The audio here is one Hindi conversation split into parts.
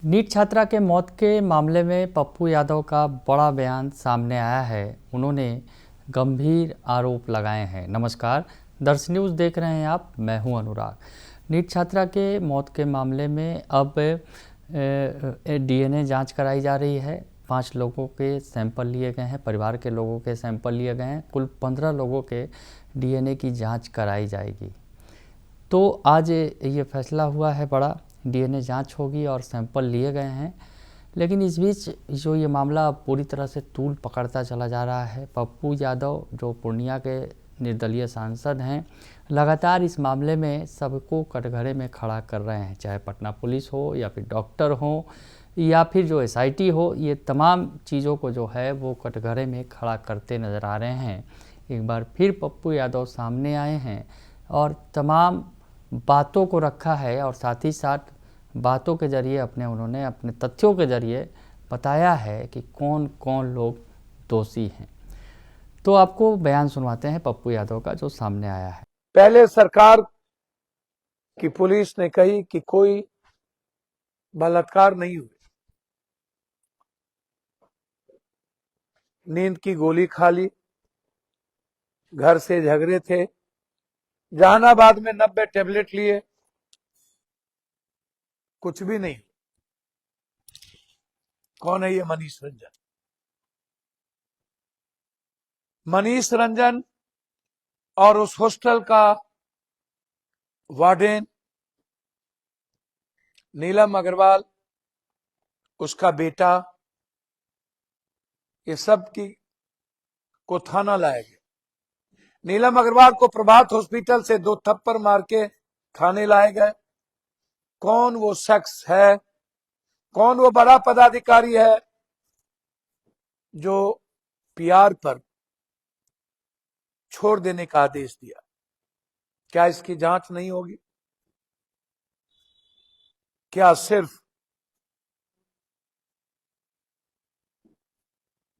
नीट छात्रा के मौत के मामले में पप्पू यादव का बड़ा बयान सामने आया है। उन्होंने गंभीर आरोप लगाए हैं। नमस्कार, दर्श न्यूज़ देख रहे हैं आप, मैं हूं अनुराग। नीट छात्रा के मौत के मामले में अब डीएनए जांच कराई जा रही है। 5 लोगों के सैंपल लिए गए हैं, परिवार के लोगों के सैंपल लिए गए हैं। कुल 15 लोगों के डीएनए की जांच कराई जाएगी। तो आज ये फैसला हुआ है बड़ा, डीएनए जांच होगी और सैंपल लिए गए हैं। लेकिन इस बीच जो ये मामला पूरी तरह से तूल पकड़ता चला जा रहा है, पप्पू यादव जो पूर्णिया के निर्दलीय सांसद हैं, लगातार इस मामले में सबको कटघरे में खड़ा कर रहे हैं। चाहे पटना पुलिस हो या फिर डॉक्टर हो या फिर जो एसआईटी हो, ये तमाम चीज़ों को जो है वो कटघरे में खड़ा करते नज़र आ रहे हैं। एक बार फिर पप्पू यादव सामने आए हैं और तमाम बातों को रखा है और साथ ही साथ बातों के जरिए उन्होंने अपने तथ्यों के जरिए बताया है कि कौन कौन लोग दोषी हैं। तो आपको बयान सुनवाते हैं पप्पू यादव का जो सामने आया है। पहले सरकार की पुलिस ने कही कि कोई बलात्कार नहीं हुए, नींद की गोली खा ली, घर से झगड़े थे, जहानाबाद में 90 टेबलेट लिए, कुछ भी नहीं। कौन है ये मनीष रंजन? मनीष रंजन और उस हॉस्टल का वार्डन नीलम अग्रवाल, उसका बेटा, ये सब को थाना लाया गया। नीलम अग्रवाल को प्रभात हॉस्पिटल से 2 थप्पड़ मार के थाने लाए गए। कौन वो शख्स है, कौन वो बड़ा पदाधिकारी है जो पीआर पर छोड़ देने का आदेश दिया? क्या इसकी जांच नहीं होगी? क्या सिर्फ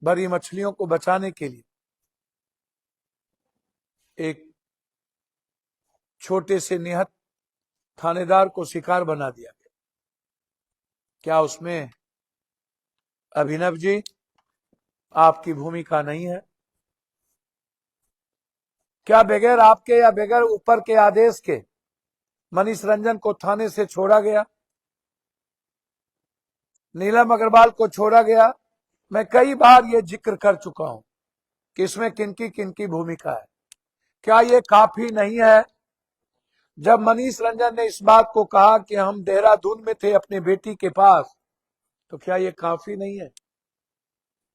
बड़ी मछलियों को बचाने के लिए एक छोटे से निहत थानेदार को शिकार बना दिया गया? क्या उसमें अभिनव जी आपकी भूमिका नहीं है? क्या बगैर आपके या बगैर ऊपर के आदेश के मनीष रंजन को थाने से छोड़ा गया, नीलम अग्रवाल को छोड़ा गया? मैं कई बार ये जिक्र कर चुका हूं कि इसमें किनकी भूमिका है। क्या ये काफी नहीं है? जब मनीष रंजन ने इस बात को कहा कि हम देहरादून में थे अपने बेटी के पास, तो क्या ये काफी नहीं है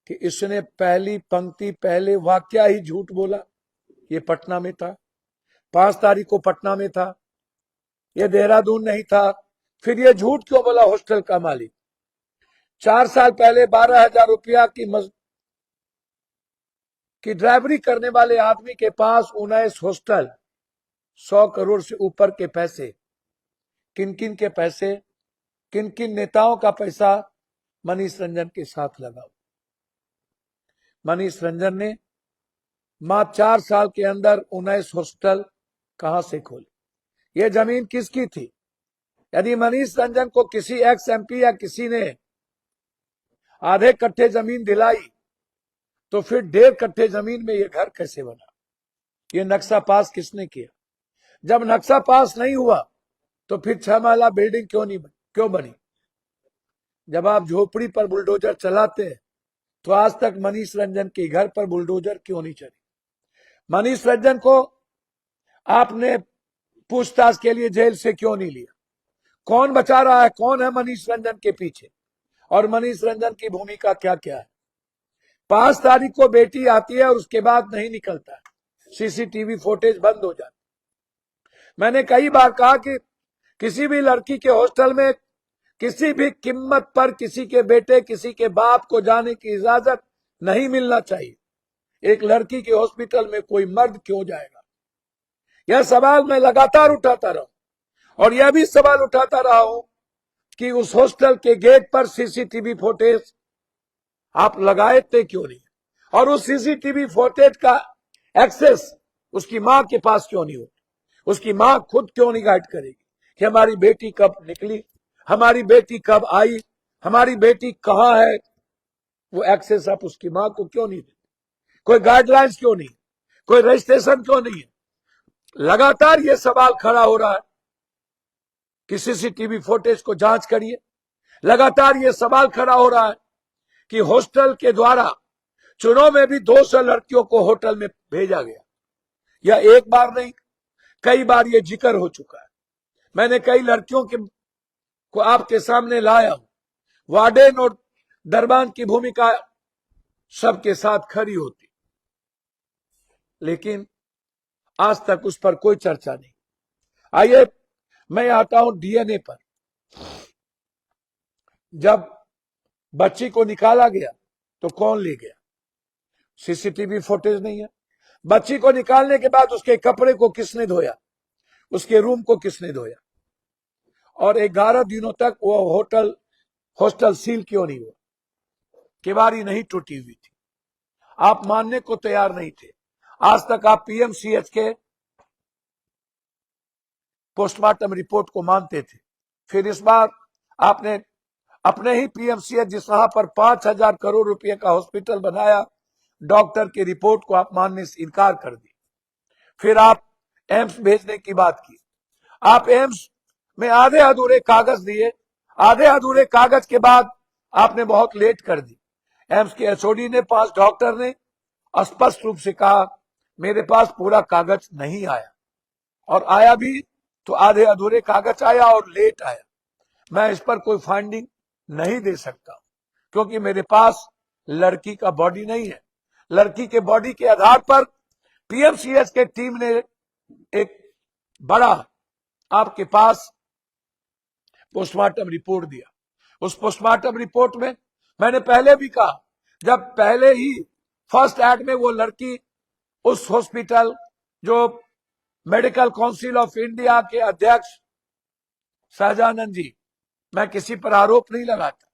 कि इसने पहली पंक्ति पहले वाक्या ही झूठ बोला? ये पटना में था, 5 तारीख को पटना में था, ये देहरादून नहीं था। फिर ये झूठ क्यों बोला? हॉस्टल का मालिक 4 साल पहले 12,000 रुपया की ड्राइवरी करने वाले आदमी के पास 19 हॉस्टल, 100 करोड़ से ऊपर के पैसे, किन के पैसे, किन नेताओं का पैसा मनीष रंजन के साथ लगा? मनीष रंजन ने मात्र 4 साल के अंदर 19 हॉस्टल कहां से खोले? ये जमीन किसकी थी? यदि मनीष रंजन को किसी एक्स एमपी या किसी ने आधे कट्ठे जमीन दिलाई, तो फिर 1.5 कट्ठे जमीन में ये घर कैसे बना? ये नक्शा पास किसने किया? जब नक्शा पास नहीं हुआ तो फिर 6 महला बिल्डिंग क्यों बनी? जब आप झोपड़ी पर बुलडोजर चलाते हैं तो आज तक मनीष रंजन के घर पर बुलडोजर क्यों नहीं चली? मनीष रंजन को आपने पूछताछ के लिए जेल से क्यों नहीं लिया? कौन बचा रहा है? कौन है मनीष रंजन के पीछे? और मनीष रंजन की भूमिका क्या क्या है? 5 तारीख को बेटी आती है और उसके बाद नहीं निकलता, सीसीटीवी फुटेज बंद हो जाती। मैंने कई बार कहा कि किसी भी लड़की के हॉस्टल में किसी भी कीमत पर किसी के बेटे, किसी के बाप को जाने की इजाजत नहीं मिलना चाहिए। एक लड़की के हॉस्पिटल में कोई मर्द क्यों जाएगा? यह सवाल मैं लगातार उठाता रहा और यह भी सवाल उठाता रहा हूं कि उस हॉस्टल के गेट पर सीसीटीवी फुटेज आप लगाए थे क्यों नहीं? और उस सीसीटीवी फुटेज का एक्सेस उसकी मां के पास क्यों नहीं होता? उसकी मां खुद क्यों नहीं गाइड करेगी कि हमारी बेटी कब निकली, हमारी बेटी कब आई, हमारी बेटी कहां है, वो एक्सेस आप उसकी मां को क्यों नहीं देते? कोई गाइडलाइंस क्यों नहीं, कोई रजिस्ट्रेशन क्यों नहीं है? लगातार ये सवाल खड़ा हो रहा है कि सीसीटीवी फुटेज को जांच करिए। लगातार ये सवाल खड़ा हो रहा है कि हॉस्टल के द्वारा चुनाव में भी 200 लड़कियों को होटल में भेजा गया। यह एक बार नहीं, कई बार ये जिक्र हो चुका है। मैंने कई लड़कियों को आपके सामने लाया हूं। वार्डन और दरबान की भूमिका सबके साथ खड़ी होती, लेकिन आज तक उस पर कोई चर्चा नहीं। आइए मैं आता हूं डीएनए पर। जब बच्ची को निकाला गया तो कौन ले गया? सीसीटीवी फुटेज नहीं है। बच्ची को निकालने के बाद उसके कपड़े को किसने धोया, उसके रूम को किसने धोया, और 11 दिनों तक वो हॉस्टल सील क्यों नहीं हुआ? केवाड़ी नहीं टूटी हुई थी। आप मानने को तैयार नहीं थे। आज तक आप पीएमसीएच के पोस्टमार्टम रिपोर्ट को मानते थे। फिर इस बार आपने अपने ही पीएमसीएच जहां पर 5,000 करोड़ रुपए का हॉस्पिटल बनाया, डॉक्टर की रिपोर्ट को आप मानने से इनकार कर दी। फिर आप एम्स भेजने की बात की। आप एम्स में आधे अधूरे कागज दिए। आधे अधूरे कागज के बाद आपने बहुत लेट कर दी। एम्स के एचओडी ने, 5 डॉक्टर ने स्पष्ट रूप से कहा मेरे पास पूरा कागज नहीं आया, और आया भी तो आधे अधूरे कागज आया और लेट आया। मैं इस पर कोई फाइंडिंग नहीं दे सकता क्योंकि मेरे पास लड़की का बॉडी नहीं है। लड़की के बॉडी के आधार पर पीएमसीएच के टीम ने एक बड़ा आपके पास पोस्टमार्टम रिपोर्ट दिया। उस पोस्टमार्टम रिपोर्ट में मैंने पहले भी कहा, जब पहले ही फर्स्ट एक्ट में वो लड़की उस हॉस्पिटल, जो मेडिकल काउंसिल ऑफ इंडिया के अध्यक्ष सहजानंद जी, मैं किसी पर आरोप नहीं लगाता,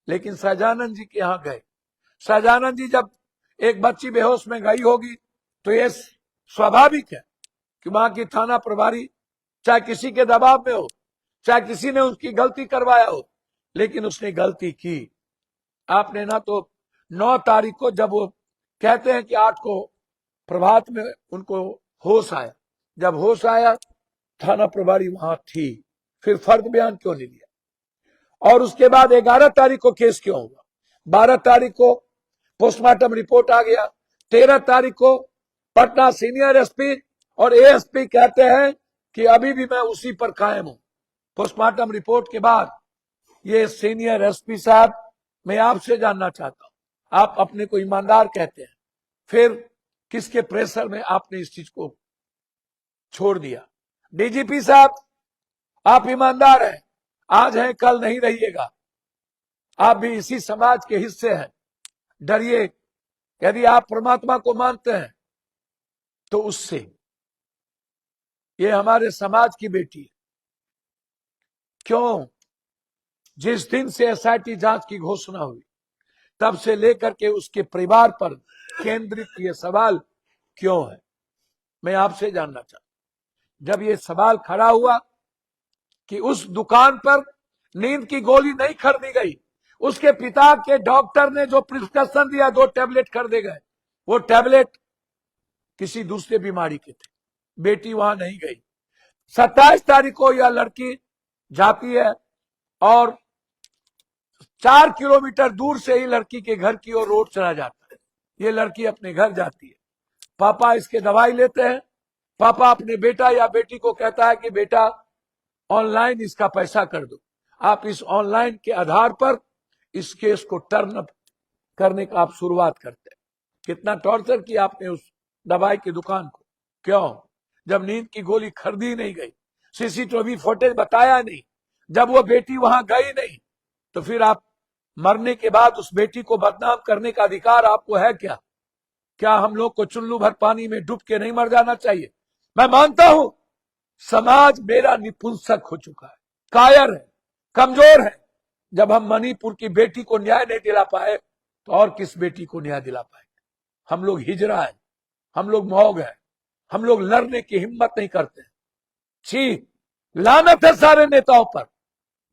लेकिन सहजानंद जी के यहां गए। सहजानंद जी, जब एक बच्ची बेहोश में गई होगी तो ये स्वाभाविक है कि वहां की थाना प्रभारी चाहे किसी के दबाव में हो, चाहे किसी ने उसकी गलती करवाया हो, लेकिन उसने गलती की। आपने ना तो 9 तारीख को, जब वो कहते हैं कि 8 को प्रभात में उनको होश आया, जब होश आया थाना प्रभारी वहां थी, फिर फर्द बयान क्यों नहीं लिया? और उसके बाद 11 तारीख को केस क्यों हुआ? 12 तारीख को पोस्टमार्टम रिपोर्ट आ गया। 13 तारीख को पटना सीनियर एसपी और एएसपी कहते हैं कि अभी भी मैं उसी पर कायम हूं। पोस्टमार्टम रिपोर्ट के बाद ये सीनियर एसपी साहब, मैं आपसे जानना चाहता हूं, आप अपने को ईमानदार कहते हैं, फिर किसके प्रेशर में आपने इस चीज को छोड़ दिया? डीजीपी साहब, आप ईमानदार हैं, आज हैं कल नहीं रहिएगा। आप भी इसी समाज के हिस्से हैं। डरिए, यदि आप परमात्मा को मानते हैं तो उससे। ये हमारे समाज की बेटी है। क्यों? जिस दिन से एसआईटी जांच की घोषणा हुई तब से लेकर के उसके परिवार पर केंद्रित ये सवाल क्यों है, मैं आपसे जानना चाहता हूं। जब ये सवाल खड़ा हुआ कि उस दुकान पर नींद की गोली नहीं खरीदी गई, उसके पिता के डॉक्टर ने जो प्रिस्क्रिप्शन दिया 2 टैबलेट खरीदे गए, वो टैबलेट किसी दूसरे बीमारी के थे। बेटी वहां नहीं गई। 27 तारीख को यह लड़की जाती है और 4 किलोमीटर दूर से ही लड़की के घर की ओर रोड चला जाता है। ये लड़की अपने घर जाती है। पापा इसके दवाई लेते हैं। पापा अपने बेटा या बेटी को कहता है कि बेटा ऑनलाइन इसका पैसा कर दो। आप इस ऑनलाइन के आधार पर इस केस को टर्न अप करने का आप शुरुआत करते हैं। कितना टॉर्चर किया आपने उस दवाई की दुकान को। क्यों? जब नींद की गोली खरीदी नहीं गई, सीसीटीवी फुटेज बताया नहीं, जब वो बेटी वहां गई नहीं, तो फिर आप मरने के बाद उस बेटी को बदनाम करने का अधिकार आपको है क्या? क्या हम लोग को चुल्लू भर पानी में डूब के नहीं मर जाना चाहिए? मैं मानता हूं समाज मेरा निपुंसक हो चुका है, कायर है, कमजोर है। जब हम मणिपुर की बेटी को न्याय नहीं दिला पाए तो और किस बेटी को न्याय दिला पाएंगे? हम लोग हिजरा है, हम लोग मौग है, हम लोग लड़ने की हिम्मत नहीं करते। छी, लानत है सारे नेताओं पर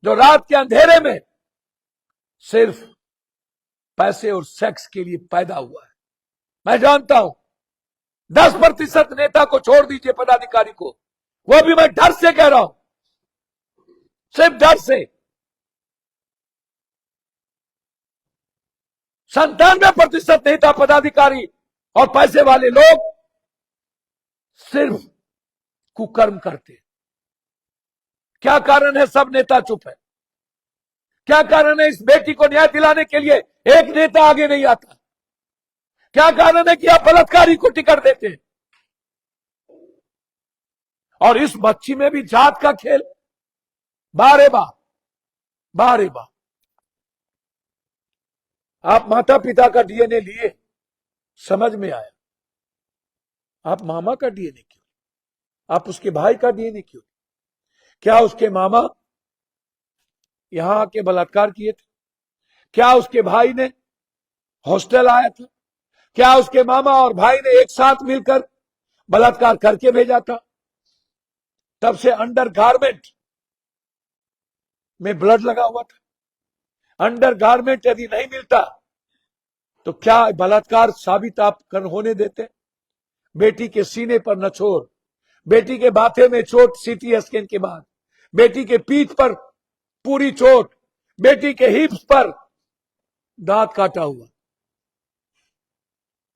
जो रात के अंधेरे में सिर्फ पैसे और सेक्स के लिए पैदा हुआ है। मैं जानता हूं 10% नेता को छोड़ दीजिए, पदाधिकारी को, वो भी मैं डर से कह रहा हूं, सिर्फ डर से। 97% नेता, पदाधिकारी और पैसे वाले लोग सिर्फ कुकर्म करते। क्या कारण है सब नेता चुप है? क्या कारण है इस बेटी को न्याय दिलाने के लिए एक नेता आगे नहीं आता? क्या कारण है कि आप बलात्कारी को टिकट देते हैं? और इस बच्ची में भी जात का खेल। बारे बा आप माता पिता का डीएनए लिए, समझ में आया। आप मामा का डीएनए क्यों? आप उसके भाई का डीएनए क्यों? क्या उसके मामा यहां आके बलात्कार किए थे? क्या उसके भाई ने हॉस्टल आया था? क्या उसके मामा और भाई ने एक साथ मिलकर बलात्कार करके भेजा था? तब से अंडर गारमेंट में ब्लड लगा हुआ था। अंडर गारमेंट यदि नहीं मिलता तो क्या बलात्कार साबित आप होने देते? बेटी के सीने पर नछोड़, बेटी के माथे में चोट सीटी स्कैन के बाद, बेटी के पीठ पर पूरी चोट, बेटी के हिप्स पर दांत काटा हुआ,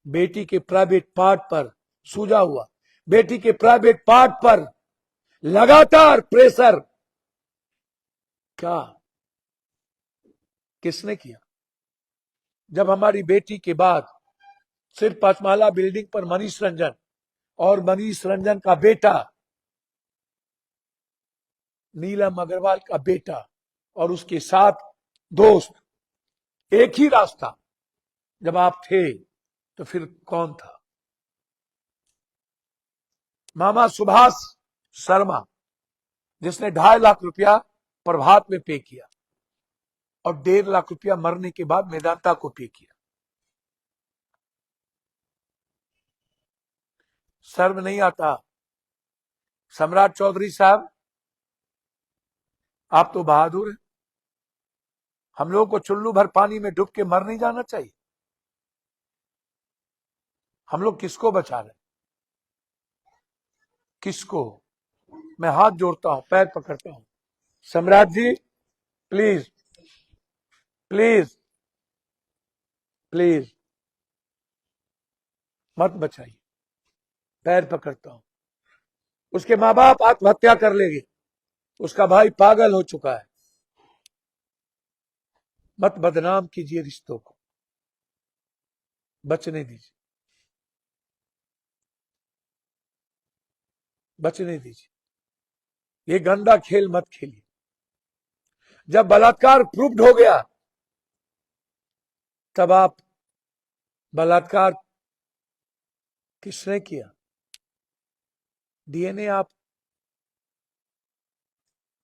बेटी के प्राइवेट पार्ट पर सूजा हुआ, बेटी के प्राइवेट पार्ट पर लगातार प्रेशर। क्या किसने किया? जब हमारी बेटी के बाद सिर्फ 5 माला बिल्डिंग पर मनीष रंजन और मनीष रंजन का बेटा नीलम अग्रवाल का बेटा और उसके साथ दोस्त एक ही रास्ता, जब आप थे तो फिर कौन था? मामा सुभाष शर्मा, जिसने 2.5 लाख रुपया प्रभात में पे किया और 1.5 लाख रुपया मरने के बाद मेदांता को पे किया। शर्म नहीं आता? सम्राट चौधरी साहब, आप तो बहादुर हैं। हम लोगों को चुल्लू भर पानी में डूब के मर नहीं जाना चाहिए। हम लोग किसको बचा रहे? किसको? मैं हाथ जोड़ता हूं, पैर पकड़ता हूं। सम्राट जी, प्लीज प्लीज प्लीज मत बचाइए, पैर पकड़ता हूं। उसके माँ बाप आत्महत्या कर लेंगे, उसका भाई पागल हो चुका है। मत बदनाम कीजिए रिश्तों को, बचने दीजिए, बचने दीजिए। ये गंदा खेल मत खेलिए। जब बलात्कार प्रूव्ड हो गया तब आप बलात्कार किसने किया? डीएनए आप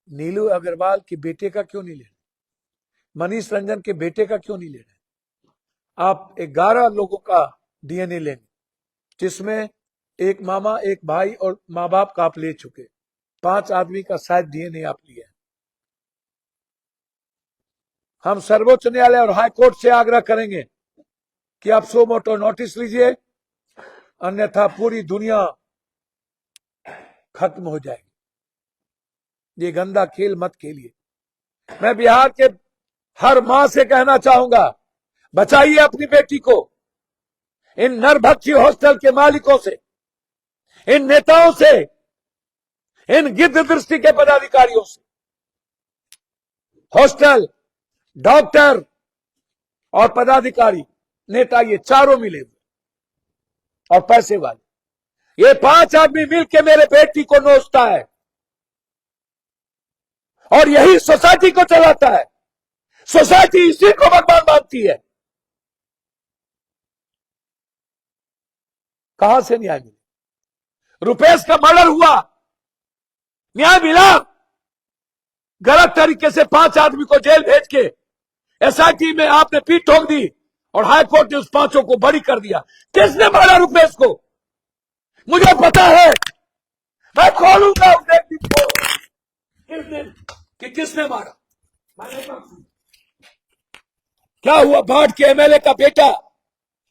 नीलू अग्रवाल के बेटे का क्यों नहीं ले रहे? मनीष रंजन के बेटे का क्यों नहीं ले रहे? आप 11 लोगों का डीएनए लेंगे, जिसमें एक मामा, एक भाई और माँ बाप का आप ले चुके। 5 आदमी का शायद डीएनए आप लिए। हम सर्वोच्च न्यायालय और हाई कोर्ट से आग्रह करेंगे कि आप सो मोटो नोटिस लीजिए, अन्यथा पूरी दुनिया खत्म हो जाएगी। ये गंदा खेल मत खेलिए। मैं बिहार के हर मां से कहना चाहूंगा, बचाइए अपनी बेटी को इन नरभक्षी हॉस्टल के मालिकों से, इन नेताओं से, इन गिद्ध दृष्टि के पदाधिकारियों से। हॉस्टल, डॉक्टर और पदाधिकारी, नेता, ये चारों मिले हुए और पैसे वाले, ये 5 आदमी मिलके मेरे बेटी को नोचता है और यही सोसाइटी को चलाता है। सोसाइटी इसी को भगवान मानती है। कहां से न्याय मिले? रुपेश का मर्डर हुआ, न्याय मिला? गलत तरीके से 5 आदमी को जेल भेज के एसआईटी में आपने पीठ ठोक दी और हाई कोर्ट ने उस 5 को बरी कर दिया। किसने मारा रुपेश को? मुझे पता है, मैं खोलूंगा उस व्यक्ति को किस दिन कि किसने मारा। मैंने क्या हुआ? बाढ़ के एमएलए का बेटा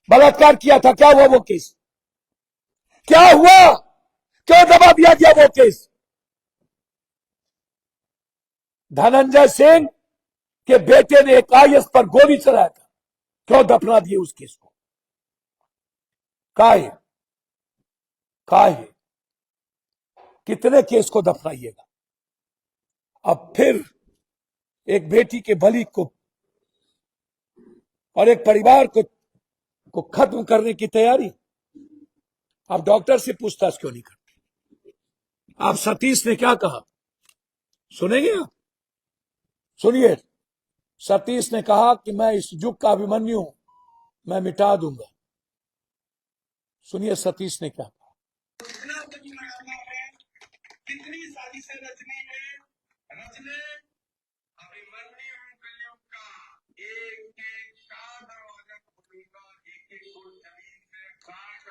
बलात्कार किया था, क्या हुआ वो केस? क्या हुआ? क्यों दबा दिया गया वो केस? धनंजय सिंह के बेटे ने एक आईएएस पर गोली चलाया था, क्यों दफना दिए उस केस को? काहे काहे कितने केस को दफनाइएगा? अब फिर एक बेटी के बलि को और एक परिवार को खत्म करने की तैयारी। आप डॉक्टर से पूछताछ क्यों नहीं करते? आप सतीश ने क्या कहा सुनेंगे आप? सुनिए, सतीश ने कहा कि मैं इस युग का अभिमन्यु हूं, मैं मिटा दूंगा। सुनिए सतीश ने क्या कहा। कितनी साजिशें रचनी है, रचने अभिमन्यु कलयुग का एक एक का दरवाजा खोलूंगा, एक एक को जमीन से काट।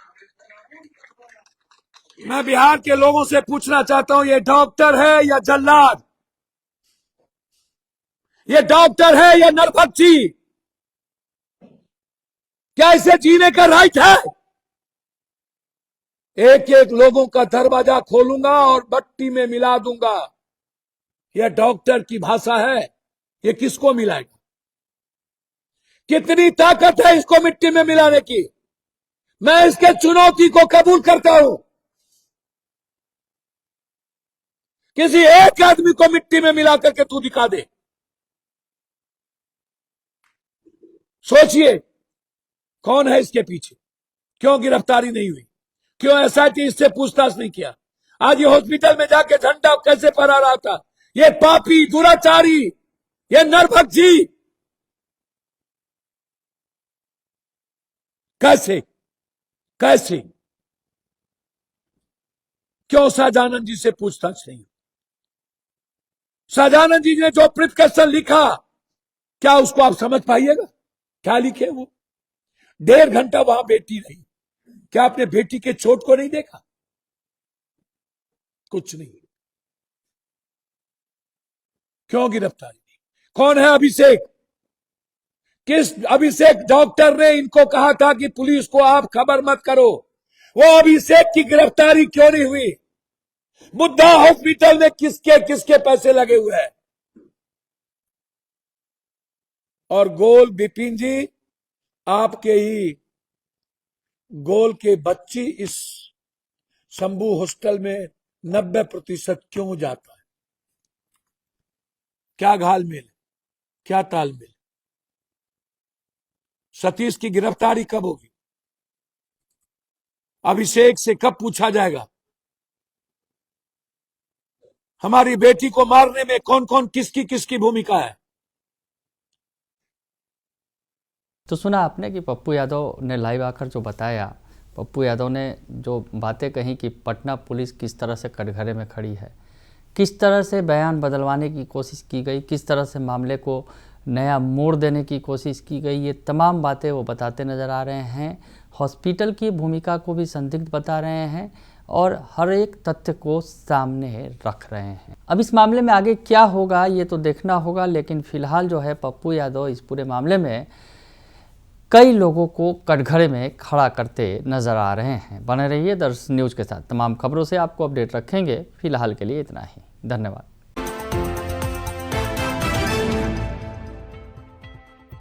मैं बिहार के लोगों से पूछना चाहता हूं, ये डॉक्टर है या जल्लाद? ये डॉक्टर है या नरभक्षी? क्या इसे जीने का राइट है? एक एक लोगों का दरवाजा खोलूंगा और भट्टी में मिला दूंगा। यह डॉक्टर की भाषा है? ये किसको मिलाएगा? कितनी ताकत है इसको मिट्टी में मिलाने की? मैं इसके चुनौती को कबूल करता हूं। किसी एक आदमी को मिट्टी में मिला करके तू दिखा दे। सोचिए कौन है इसके पीछे? क्यों गिरफ्तारी नहीं हुई? क्यों एसआईटी इससे पूछताछ नहीं किया? आज ये हॉस्पिटल में जाके झंडा कैसे फहरा रहा था? ये पापी, दुराचारी, ये नरभक्षी कैसे कैसे? क्यों शाहजानंद जी से पूछताछ नहीं? शाहजानंद जी ने जो प्रिस्क्रिप्शन लिखा, क्या उसको आप समझ पाइएगा? क्या लिखे वो? 1.5 घंटा वहां बेटी रही, क्या आपने बेटी के चोट को नहीं देखा? कुछ नहीं। क्यों गिरफ्तारी नहीं? कौन है अभिषेक? किस अभिषेक डॉक्टर ने इनको कहा था कि पुलिस को आप खबर मत करो? वो अभिषेक की गिरफ्तारी क्यों नहीं हुई? बुद्धा हॉस्पिटल में किसके किसके पैसे लगे हुए हैं? और गोल बिपिन जी, आपके ही गोल के बच्ची इस शंभू हॉस्टल में 90% क्यों जाता है? क्या घालमेल, क्या तालमेल? सतीश की गिरफ्तारी कब होगी? अभिषेक से कब पूछा जाएगा? हमारी बेटी को मारने में कौन कौन किसकी किसकी भूमिका है? तो सुना आपने कि पप्पू यादव ने लाइव आकर जो बताया, पप्पू यादव ने जो बातें कही कि पटना पुलिस किस तरह से कटघरे में खड़ी है, किस तरह से बयान बदलवाने की कोशिश की गई, किस तरह से मामले को नया मोड़ देने की कोशिश की गई, ये तमाम बातें वो बताते नज़र आ रहे हैं। हॉस्पिटल की भूमिका को भी संदिग्ध बता रहे हैं और हर एक तथ्य को सामने रख रहे हैं। अब इस मामले में आगे क्या होगा ये तो देखना होगा, लेकिन फिलहाल जो है पप्पू यादव इस पूरे मामले में कई लोगों को कटघरे में खड़ा करते नजर आ रहे हैं। बने रहिए दर्श न्यूज़ के साथ, तमाम खबरों से आपको अपडेट रखेंगे। फिलहाल के लिए इतना ही, धन्यवाद।